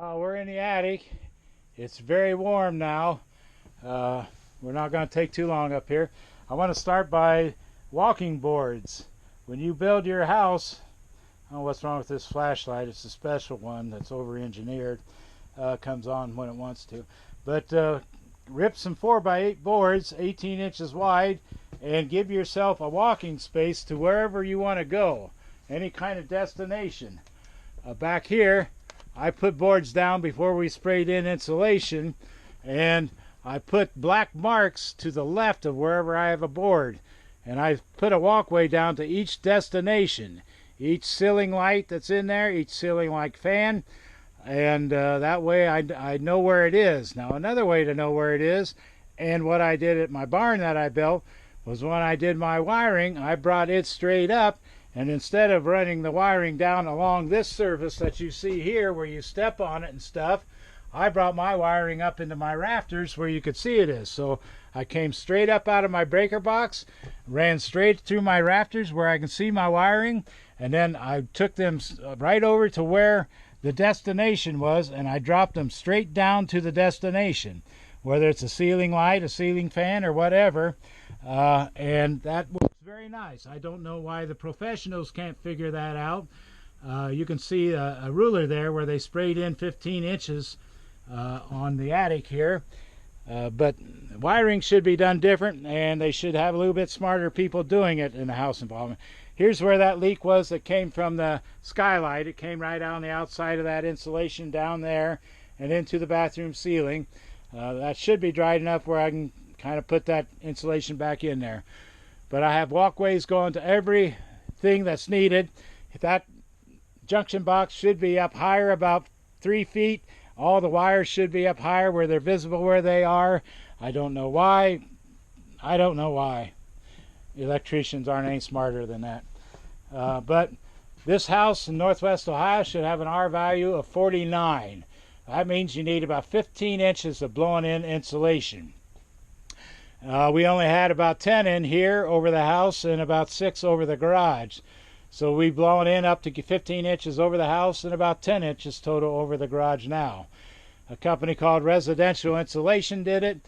We're in the attic. It's very warm now. We're not going to take too long up here. I want to start by walking boards. When you build your house, I don't know what's wrong with this flashlight. It's a special one that's over-engineered. Comes on when it wants to. But rip some 4x8 boards, 18 inches wide, and give yourself a walking space to wherever you want to go. Any kind of destination. Back here, I put boards down before we sprayed in insulation, and I put black marks to the left of wherever I have a board, and I put a walkway down to each destination, each ceiling light that's in there, each ceiling light fan, and that way I know where it is. Now another way to know where it is, and what I did at my barn that I built, was when I did my wiring, I brought it straight up, and instead of running the wiring down along this surface that you see here where you step on it and stuff, I brought my wiring up into my rafters where you could see it is. So I came straight up out of my breaker box, ran straight through my rafters where I can see my wiring, and then I took them right over to where the destination was, and I dropped them straight down to the destination, whether it's a ceiling light, a ceiling fan, or whatever. And that was very nice. I don't know why the professionals can't figure that out. You can see a ruler there where they sprayed in 15 inches on the attic here. But wiring should be done different, and they should have a little bit smarter people doing it in the house involvement. Here's where that leak was that came from the skylight. It came right on the outside of that insulation down there and into the bathroom ceiling. That should be dried enough where I can kind of put that insulation back in there. But I have walkways going to everything that's needed. That junction box should be up higher, about 3 feet. All the wires should be up higher where they're visible where they are. I don't know why. I don't know why. Electricians aren't any smarter than that. But this house in Northwest Ohio should have an R value of 49. That means you need about 15 inches of blowing in insulation. We only had about 10 in here over the house and about 6 over the garage. So we've blown in up to 15 inches over the house and about 10 inches total over the garage now. A company called Residential Insulation did it.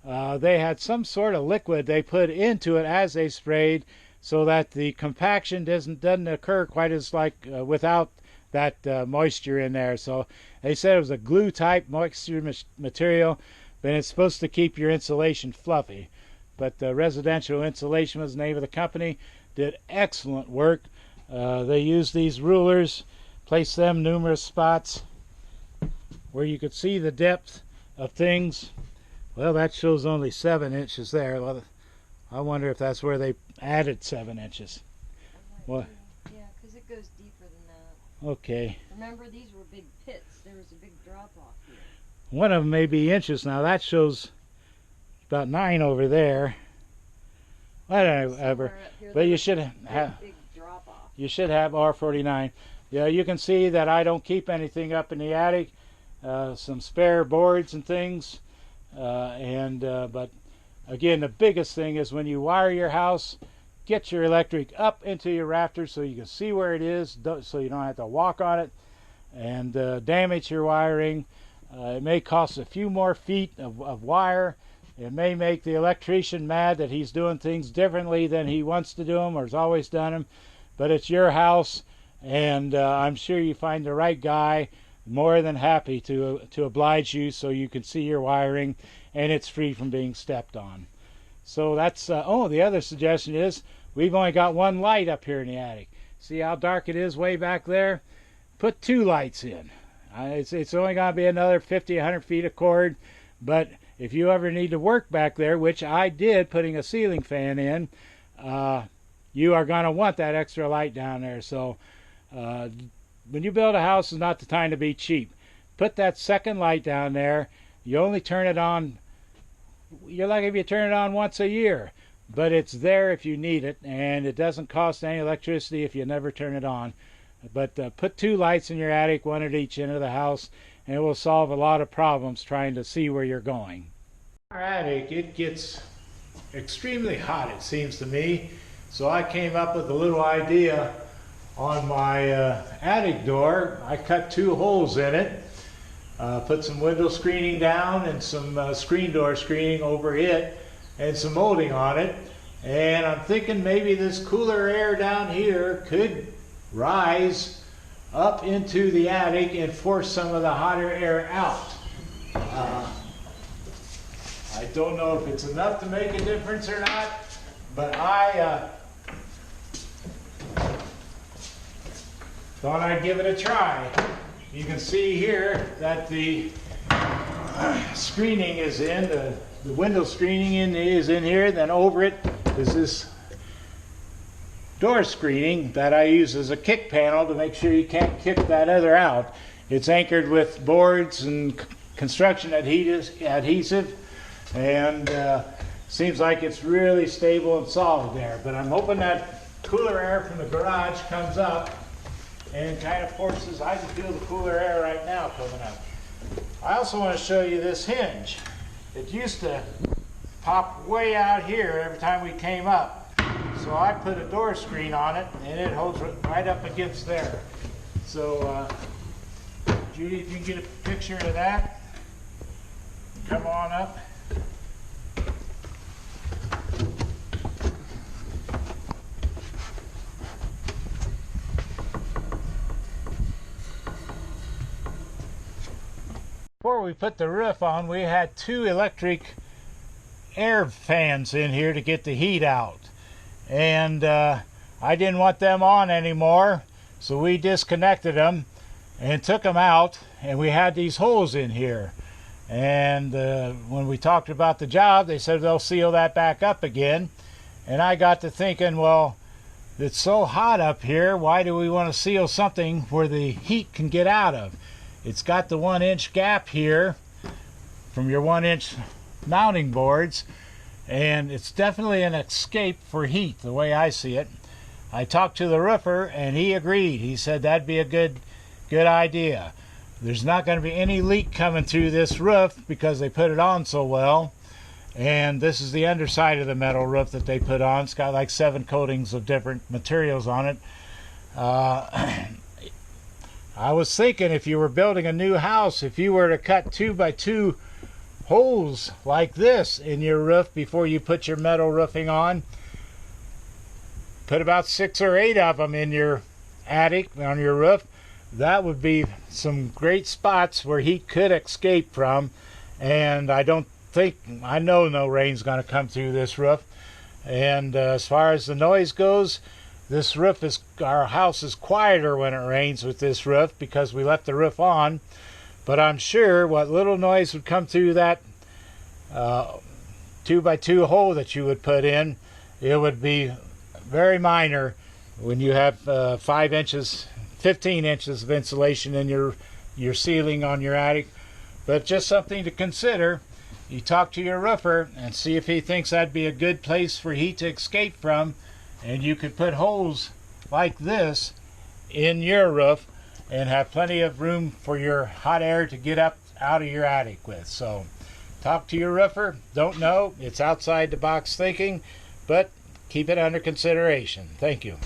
They had some sort of liquid they put into it as they sprayed so that the compaction doesn't occur quite as like without that moisture in there. So they said it was a glue type moisture material, but it's supposed to keep your insulation fluffy. But Residential Insulation was the name of the company. Did excellent work. They used these rulers, placed them numerous spots where you could see the depth of things. Well, that shows only 7 inches there. Well, I wonder if that's where they added 7 inches. What? Yeah, because it goes deeper than that. Okay. Remember, these were big pits. There was a big drop off here. One of them may be inches now. That shows about 9 over there. Whatever. But you should have. Big drop off. You should have R49. Yeah, you can see that I don't keep anything up in the attic. Some spare boards and things. But again, the biggest thing is when you wire your house, get your electric up into your rafters so you can see where it is, so you don't have to walk on it and damage your wiring. It may cost a few more feet of wire. It may make the electrician mad that he's doing things differently than he wants to do them or has always done them. But it's your house, and I'm sure you find the right guy. More than happy to oblige you so you can see your wiring and it's free from being stepped on. So that's the other suggestion is we've only got one light up here in the attic. See how dark it is way back there? Put 2 lights in. It's only going to be another 50, 100 feet of cord, but if you ever need to work back there, which I did putting a ceiling fan in, you are going to want that extra light down there. So when you build a house, it's not the time to be cheap. Put that second light down there. You only turn it on, you're lucky if you turn it on once a year, but it's there if you need it, and it doesn't cost any electricity if you never turn it on. But put 2 lights in your attic, 1 at each end of the house, and it will solve a lot of problems trying to see where you're going. Our attic, it gets extremely hot, it seems to me, so I came up with a little idea on my attic door. I cut 2 holes in it Put some window screening down and some screen door screening over it and some molding on it. And I'm thinking maybe this cooler air down here could rise up into the attic and force some of the hotter air out. I don't know if it's enough to make a difference or not, but I thought I'd give it a try. You can see here that the screening is in, the window screening is in here, then over it is this door screening that I use as a kick panel to make sure you can't kick that other out. It's anchored with boards and construction adhesive, and seems like it's really stable and solid there. But I'm hoping that cooler air from the garage comes up and kind of forces, I can feel the cooler air right now coming up. I also want to show you this hinge. It used to pop way out here every time we came up. So I put a door screen on it and it holds right up against there. So Judy, if you can get a picture of that, come on up. Before we put the roof on, we had 2 electric air fans in here to get the heat out. And I didn't want them on anymore, so we disconnected them and took them out, and we had these holes in here. And when we talked about the job, they said they'll seal that back up again. And I got to thinking, well, it's so hot up here, why do we want to seal something where the heat can get out of? It's got the 1-inch gap here from your 1-inch mounting boards, and it's definitely an escape for heat the way I see it. I talked to the roofer and he agreed. He said that'd be a good idea. There's not going to be any leak coming through this roof because they put it on so well. And this is the underside of the metal roof that they put on. It's got like 7 coatings of different materials on it. I was thinking, if you were building a new house, if you were to cut 2x2 holes like this in your roof before you put your metal roofing on, put about 6 or 8 of them in your attic on your roof, that would be some great spots where heat could escape from. And I know no rain's going to come through this roof. And as far as the noise goes, our house is quieter when it rains with this roof because we left the roof on. But I'm sure what little noise would come through that 2x2 hole that you would put in, it would be very minor when you have 15 inches of insulation in your ceiling on your attic. But just something to consider. You talk to your roofer and see if he thinks that'd be a good place for heat to escape from. And you could put holes like this in your roof and have plenty of room for your hot air to get up out of your attic with. So talk to your roofer. Don't know. It's outside the box thinking, but keep it under consideration. Thank you.